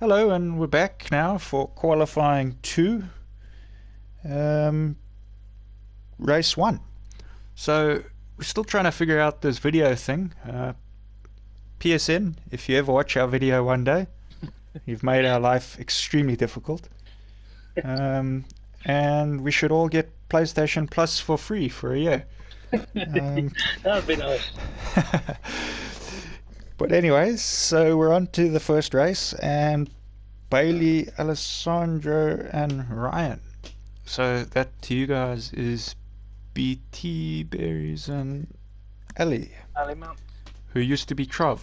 Hello, and we're back now for qualifying 2, um, race 1. So we're still trying to figure out this video thing. PSN, if you ever watch our video one day, you've made our life extremely difficult. And we should all get PlayStation Plus for free for a year. That'd be nice. But anyways, so we're on to the first race, and Bailey, Alessandro, and Ryan. So that to you guys is BT, Berries, and Ellie, Alimount. who used to be Trov.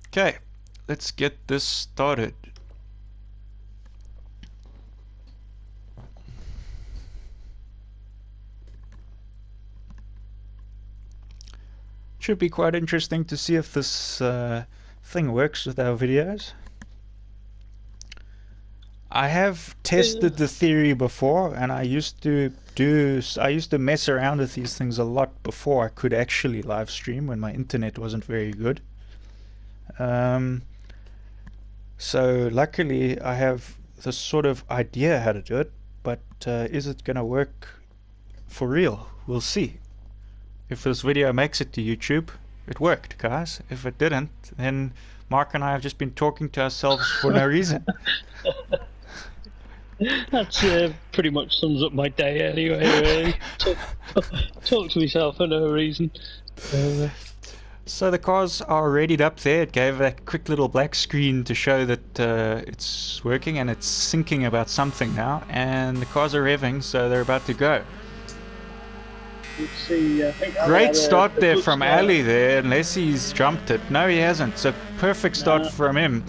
Okay, let's get this started. Should be quite interesting to see if this thing works with our videos. I have tested the theory before, and I used to mess around with these things a lot before I could actually live stream when my internet wasn't very good. So luckily I have this sort of idea how to do it, but is it gonna work for real? We'll see. If this video makes it to YouTube, it worked, guys. If it didn't, then Mark and I have just been talking to ourselves for no reason. That's pretty much sums up my day anyway, really. Talk to myself for no reason. So the cars are readied up there. It gave that quick little black screen to show that it's working, and it's syncing about something now, and the cars are revving, so they're about to go. Let's see, I think Great start there from Ali there, unless he's jumped it. No, he hasn't. So perfect start from him.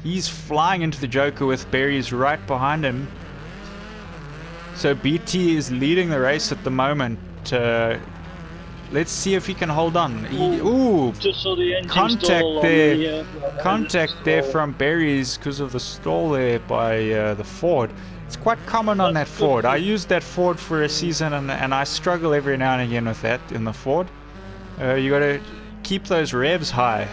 He's flying into the Joker with Berries right behind him. So BT is leading the race at the moment. Let's see if he can hold on. Ooh, just saw the engine contact stall there. On the, contact there from Berries because of the stall there by the Ford. It's quite common on that Ford. I used that Ford for a season, and I struggle every now and again with that in the Ford. You got to keep those revs high,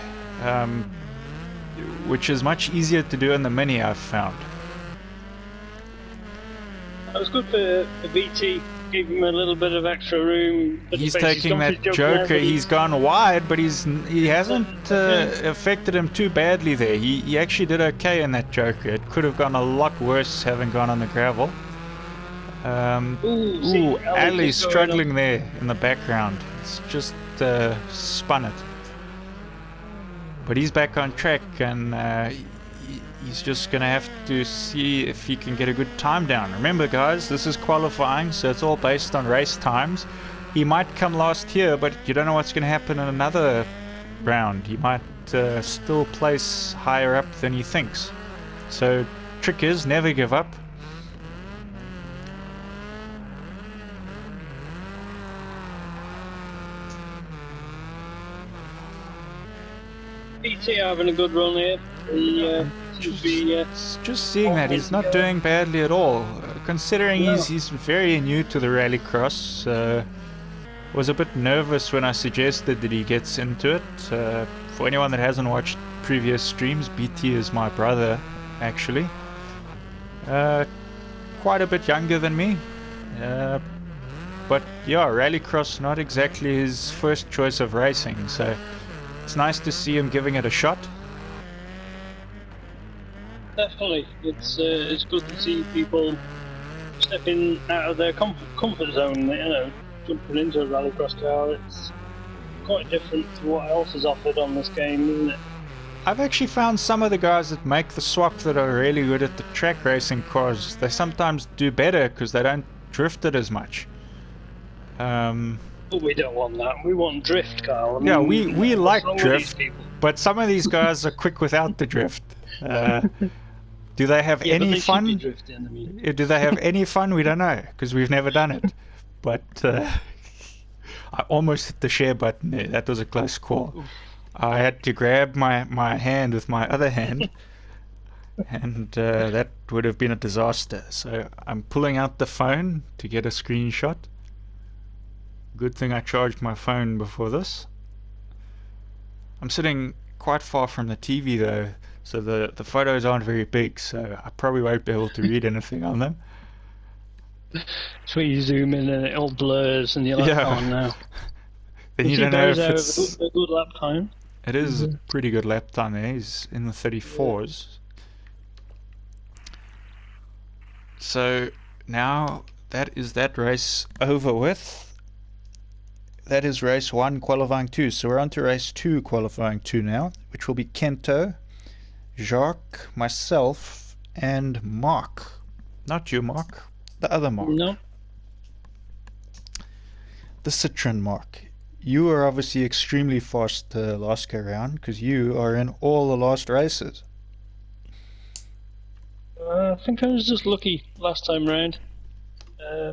which is much easier to do in the Mini, I've found. That was good for BT. Give him a little bit of extra room. He's taking that Joker. He's gone wide, but he hasn't affected him too badly there. He actually did okay in that Joker. It could have gone a lot worse having gone on the gravel. Ali's struggling there in the background. It's just spun it. But he's back on track, and he's just going to have to see if he can get a good time down. Remember, guys, this is qualifying, so it's all based on race times. He might come last here, but you don't know what's going to happen in another round. He might still place higher up than he thinks. So, trick is, never give up. BT having a good run here. Just seeing that he's not doing badly at all, considering he's very new to the rallycross. Was a bit nervous when I suggested that he gets into it. For anyone that hasn't watched previous streams, BT is my brother, actually. Quite a bit younger than me. But yeah, rallycross not exactly his first choice of racing, so it's nice to see him giving it a shot. Definitely, it's good to see people stepping out of their comfort zone. You know, jumping into a rallycross car. It's quite different to what else is offered on this game, isn't it? I've actually found some of the guys that make the swap that are really good at the track racing cars. They sometimes do better because they don't drift it as much. But we don't want that. We want drift, Carl. Yeah, we like drift, but some of these guys are quick without the drift. Do they have any fun? Do they have any fun? We don't know, because we've never done it. But I almost hit the share button there. That was a close call. I had to grab my hand with my other hand, and that would have been a disaster. So I'm pulling out the phone to get a screenshot. Good thing I charged my phone before this. I'm sitting quite far from the TV though, so the photos aren't very big, so I probably won't be able to read anything on them. So you zoom in and it all blurs, and you're like, Yeah. oh no. Then You you see don't know Barry's if there it's... a good lap time. It is a pretty good lap time there. He's in the 34s. So now that is that race over with. That is race 1 qualifying 2. So we're on to race 2 qualifying 2 now, which will be Kento, Jacques, myself, and Mark. Not you, Mark. The other Mark. No. The Citroen Mark. You were obviously extremely fast last go round because you are in all the last races. I think I was just lucky last time round. I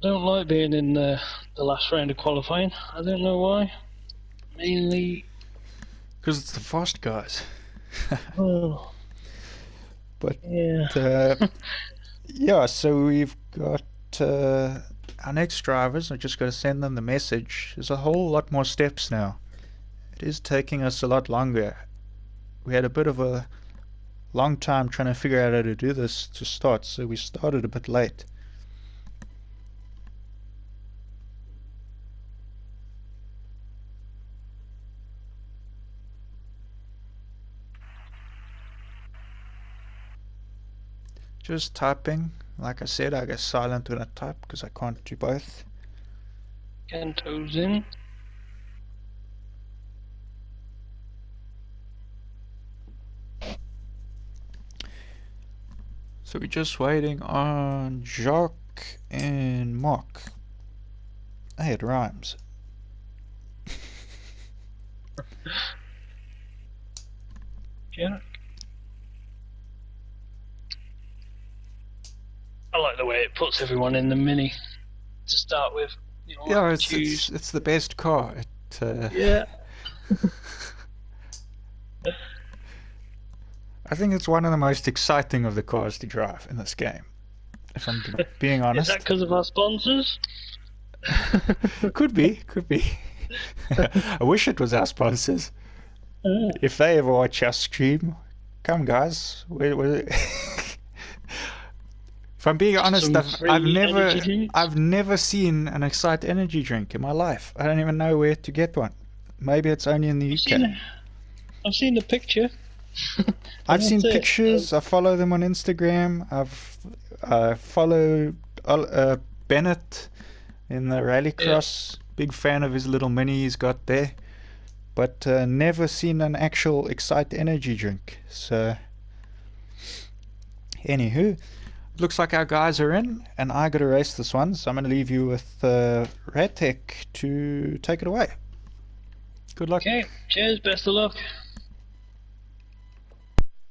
don't like being in the last round of qualifying. I don't know why. Mainly... Because it's the fast guys. Oh. But yeah. Yeah, so we've got our next drivers. I just got to send them the message. There's a whole lot more steps now. It is taking us a lot longer. We had a bit of a long time trying to figure out how to do this to start, so we started a bit late. Just typing. Like I said, I go silent when I type because I can't do both. Kento's in. So we're just waiting on Jacques and Mark. Hey, it rhymes. Jack. I like the way it puts everyone in the Mini to start with. You know, Yeah, it's the best car. Yeah. I think it's one of the most exciting of the cars to drive in this game, if I'm being honest. Is that because of our sponsors? Could be. I wish it was our sponsors. If they ever watch our stream, come guys. If I'm being honest, I've never seen an Excite energy drink in my life. I don't even know where to get one. Maybe it's only in the UK. I've seen the picture. I've seen pictures. I follow them on Instagram. I've followed Bennett in the rallycross. Yeah. Big fan of his little mini he's got there. But never seen an actual Excite energy drink. So, anywho, looks like our guys are in, and I got to race this one. So I'm going to leave you with Radtech to take it away. Good luck. Okay, cheers. Best of luck.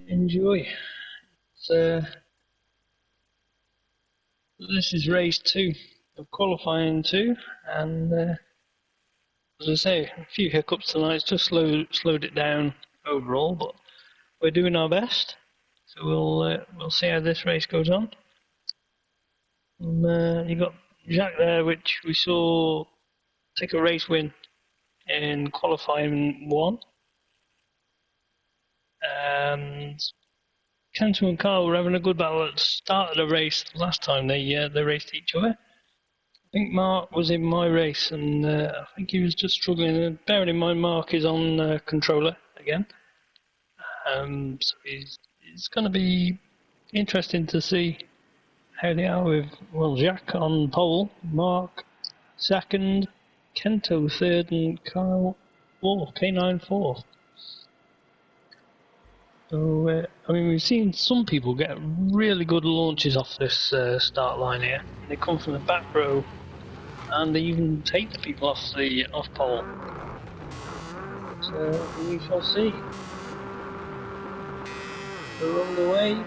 Enjoy. So this is race 2 of qualifying 2, and as I say, a few hiccups tonight. It's just slowed it down overall, but we're doing our best. So we'll see how this race goes on. And, you got Jacques there, which we saw take a race win in qualifying 1. And Kento and Carl were having a good battle at the start of the race. Last time they raced each other. I think Mark was in my race, and I think he was just struggling. And bearing in mind, Mark is on controller again, so it's going to be interesting to see how they are with Jacques on pole, Mark second, Kento third, and Carl fourth, K9 fourth. So, we've seen some people get really good launches off this start line here. They come from the back row, and they even take the people off pole. So we shall see. They're on the way.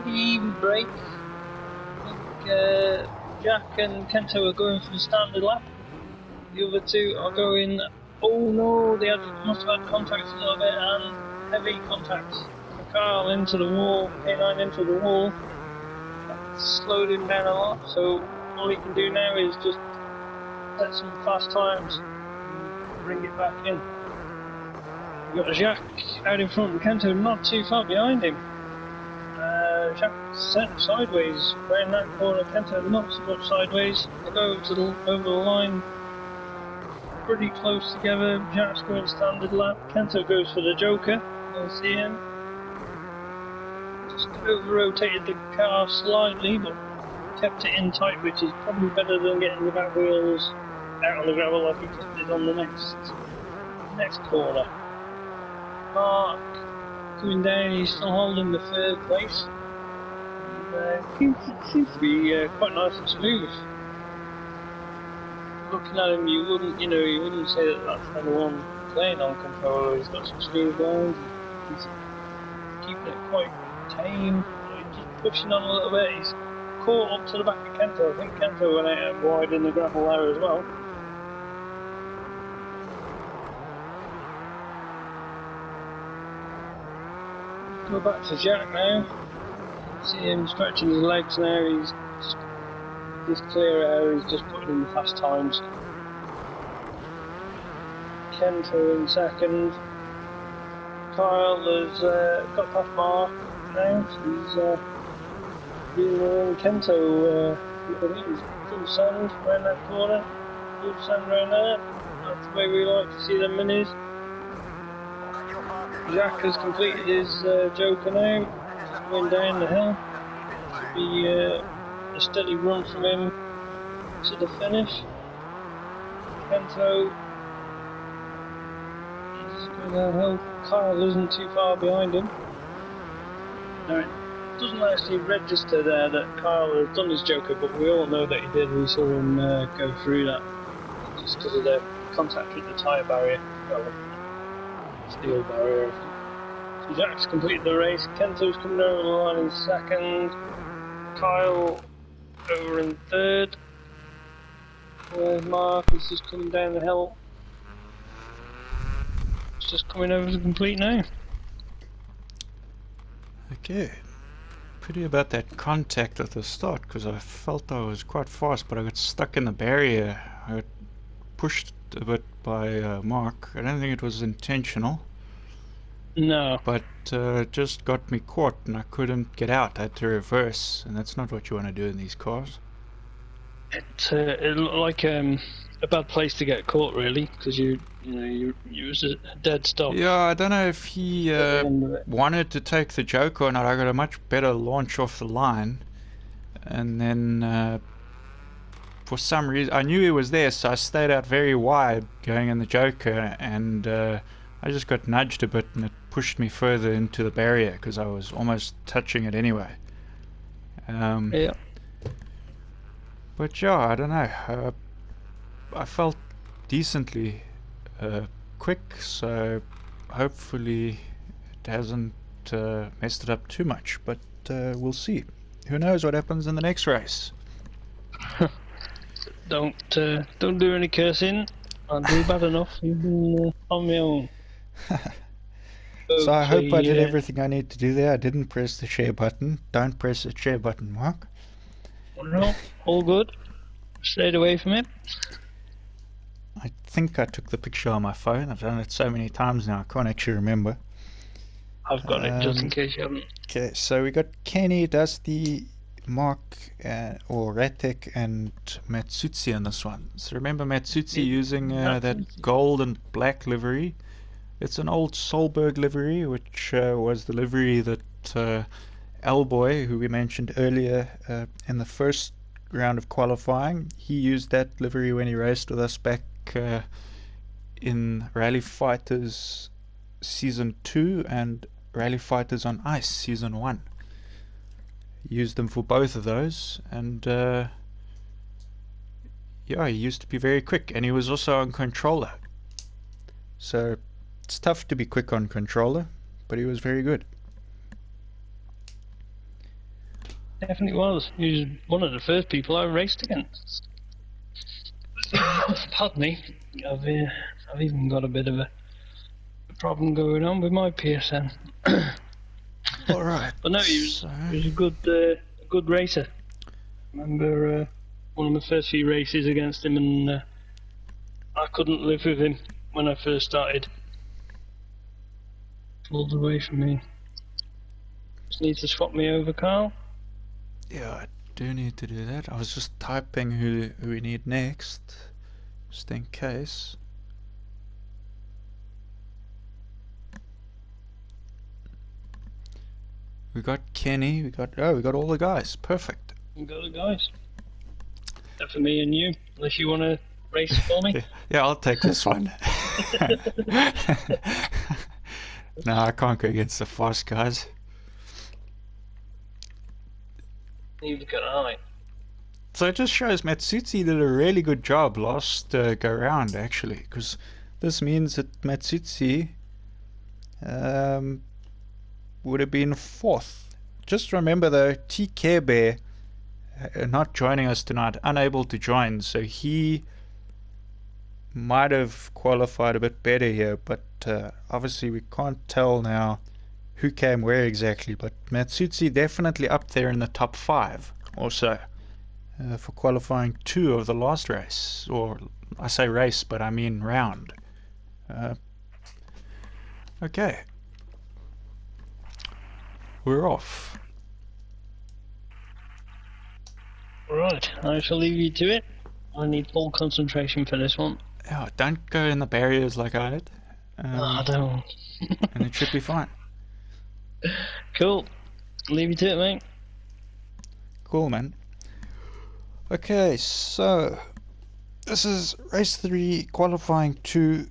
Pretty even break. I think Jack and Kento are going for the standard lap. The other two are going. Oh no, they must have had contact a little bit, and heavy contact. Carl into the wall, K9 into the wall. That slowed him down a lot, so all he can do now is just set some fast times, and bring it back in. We've got Jacques out in front, and Kento not too far behind him. Jacques set sideways, round that corner. Kento not so much sideways. They go over the line, pretty close together. Jacques going standard lap. Kento goes for the Joker. You'll see him. Just over-rotated the car slightly, but kept it in tight, which is probably better than getting the back wheels out on the gravel like he just did on the next corner. Mark coming down, he's still holding the third place. And, seems to be quite nice and smooth. Looking at him, you wouldn't say that that's anyone playing on controller. He's got some smooth lines. He's keeping it quite tame. He's just pushing on a little bit. He's caught up to the back of Kento. I think Kento went out wide in the gravel there as well. Go back to Jack now. See him stretching his legs now. He's clear air. He's just putting in the fast times. Kento in second. Kyle has got past Mark now. So he's Kento. I think he's full sand around that corner. Full sand around there. That's the way we like to see them minis. Jack has completed his Joker now, just going down the hill. Should be a steady run from him to the finish. Kento is going down the hill. Kyle isn't too far behind him. Now it doesn't actually register there that Kyle has done his Joker, but we all know that he did. We saw him go through that just because of the contact with the tyre barrier. Well, steel barrier. So Jack's completed the race. Kento's coming over the line in second. Kyle over in third. Mark is just coming down the hill. It's just coming over to complete now. Okay. Pretty about that contact at the start, because I felt I was quite fast, but I got stuck in the barrier. I got pushed a bit by Mark. I don't think it was intentional. No. But it just got me caught and I couldn't get out. I had to reverse, and that's not what you want to do in these cars. It looked like a bad place to get caught, really, because you was a dead stop. Yeah, I don't know if he wanted to take the Joker or not. I got a much better launch off the line, and then for some reason I knew he was there, so I stayed out very wide going in the Joker, and I just got nudged a bit and it pushed me further into the barrier because I was almost touching it anyway. Yeah. But yeah, I don't know. I felt decently quick, so hopefully it hasn't messed it up too much. But we'll see. Who knows what happens in the next race? Don't do any cursing. I'll do bad enough even on my own. So I hope I did everything I need to do there. I didn't press the share button. Don't press the share button, Mark. No, all good. Stayed away from it. I think I took the picture on my phone. I've done it so many times now I can't actually remember. I've got it just in case you haven't. Okay, so we got Kenny, Dusty, Mark, or Ratek, and Matsutsi on this one. So remember Matsutsi using that gold and black livery. It's an old Solberg livery, which was the livery that Elboy, who we mentioned earlier in the first round of qualifying, he used that livery when he raced with us back in Rally Fighters Season 2 and Rally Fighters on Ice Season 1. He used them for both of those, and yeah, he used to be very quick, and he was also on controller. So it's tough to be quick on controller, but he was very good. Definitely was. He was one of the first people I raced against. Pardon me. I've even got a bit of a problem going on with my PSN. All right. But no, he was a good racer. I remember one of my first few races against him, and I couldn't live with him when I first started. Pulled away from me. Just need to swap me over, Carl. Yeah, I do need to do that. I was just typing who we need next, just in case. We got Kenny, we got all the guys. Perfect. You got it, guys. Except for me and you, unless you want to race for me. Yeah, I'll take this one. No, I can't go against the fast guys. Neither can I. So it just shows Matsutsi did a really good job last go round, actually, because this means that Matsutsi would have been 4th. Just remember though, T Care Bear not joining us tonight, unable to join, so he might have qualified a bit better here, but obviously we can't tell now who came where exactly, but Matsutsi definitely up there in the top 5 or so for qualifying 2 of the last race, or I say race but I mean round. Okay, we're off. Right, I shall leave you to it. I need full concentration for this one. Oh, don't go in the barriers like I did. I don't. And it should be fine. Cool. Leave you to it, mate. Cool, man. Okay, so this is race 3, qualifying 2.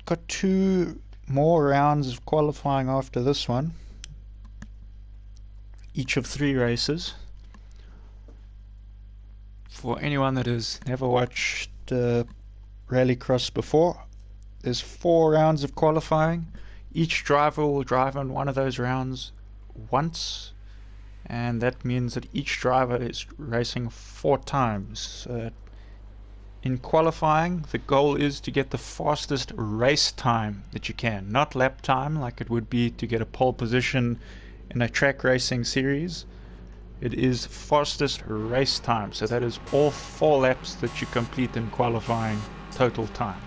Got 2 more rounds of qualifying after this one. Each of 3 races. For anyone that has never watched Rallycross before, there's 4 rounds of qualifying. Each driver will drive in one of those rounds once, and that means that each driver is racing 4 times. In qualifying, the goal is to get the fastest race time that you can, not lap time like it would be to get a pole position in a track racing series. It is fastest race time, so that is all 4 laps that you complete in qualifying total time.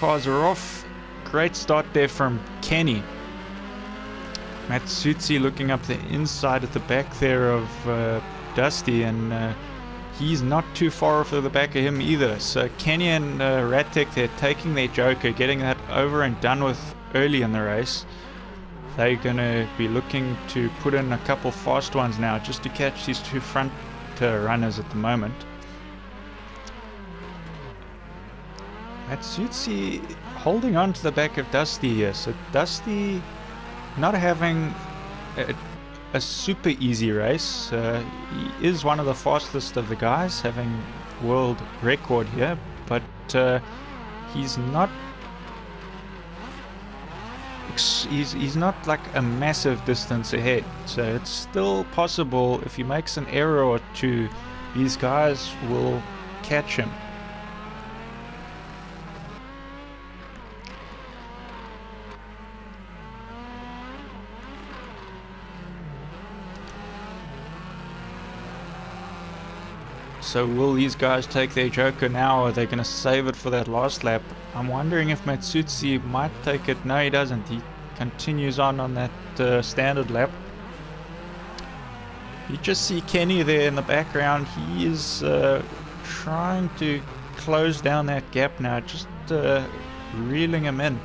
Cars are off. Great start there from Kenny. Matsutsi looking up the inside at the back there of Dusty, and he's not too far off of the back of him either. So Kenny and Ratek, they're taking their Joker, getting that over and done with early in the race. They're going to be looking to put in a couple fast ones now just to catch these 2 front runners at the moment. Matsutsi holding on to the back of Dusty here. So Dusty not having a super easy race. He is one of the fastest of the guys, having world record here, but he's not like a massive distance ahead, so it's still possible if he makes an error or 2, these guys will catch him. So will these guys take their Joker now, or are they going to save it for that last lap? I'm wondering if Matsutsi might take it. No, he doesn't. He continues on that standard lap. You just see Kenny there in the background. He is trying to close down that gap now, just reeling him in.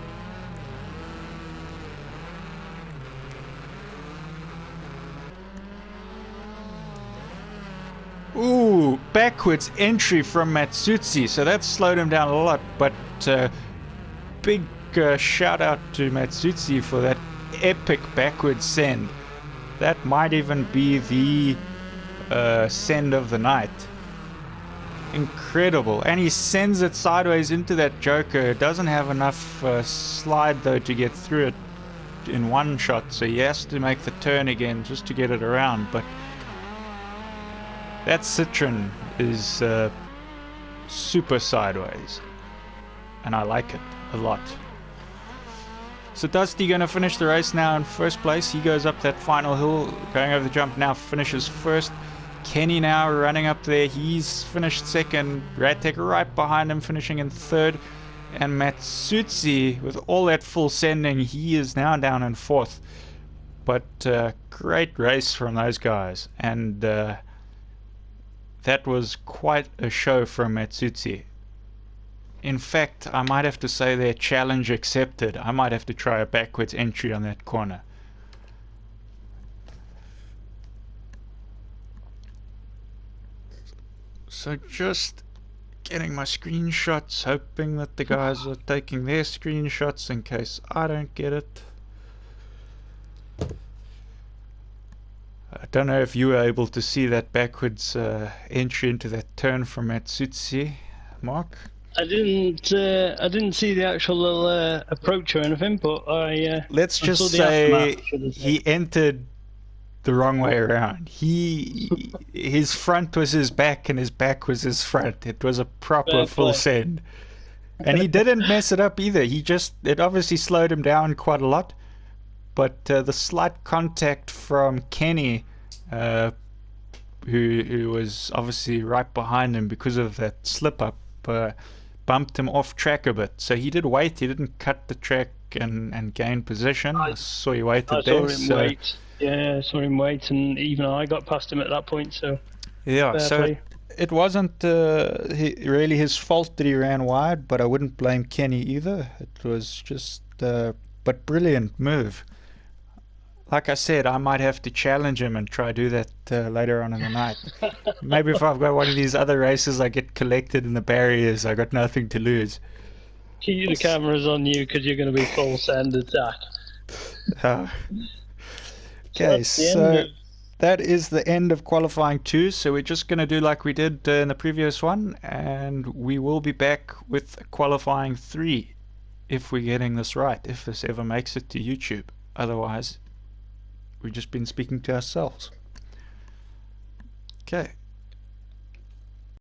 Ooh, backwards entry from Matsutsi, so that slowed him down a lot, but big shout out to Matsutsi for that epic backwards send. That might even be the send of the night. Incredible. And he sends it sideways into that Joker. It doesn't have enough slide though to get through it in one shot, so he has to make the turn again just to get it around. But that Citroen is super sideways, and I like it a lot. So Dusty going to finish the race now in first place. He goes up that final hill, going over the jump now, finishes first. Kenny now running up there. He's finished second. Radtech right behind him, finishing in third. And Matsutsi, with all that full sending, he is now down in fourth. But great race from those guys. And that was quite a show from Matsutsi. In fact, I might have to say their challenge accepted. I might have to try a backwards entry on that corner. So just getting my screenshots, hoping that the guys are taking their screenshots in case I don't get it. I don't know if you were able to see that backwards entry into that turn from Matsutsi, Mark. I didn't see the actual little approach or anything, but let's I just saw the say aftermath, he entered the wrong way around. His front was his back and his back was his front. It was a proper full send. And he didn't mess it up either. It obviously slowed him down quite a lot. But the slight contact from Kenny, who was obviously right behind him because of that slip up, bumped him off track a bit. So he did wait. He didn't cut the track and gain position. I saw he waited there. I saw him wait. Yeah, I saw him wait, and even I got past him at that point. So yeah, so it wasn't really his fault that he ran wide, but I wouldn't blame Kenny either. It was just, but brilliant move. Like I said, I might have to challenge him and try to do that later on in the night. Maybe if I've got one of these other races, I get collected in the barriers. I got nothing to lose. Keep the cameras on you because you're going to be full send attack. Okay, so that is the end of qualifying 2. So we're just going to do like we did in the previous one, and we will be back with qualifying 3 if we're getting this right, if this ever makes it to YouTube. Otherwise, we've just been speaking to ourselves. Okay.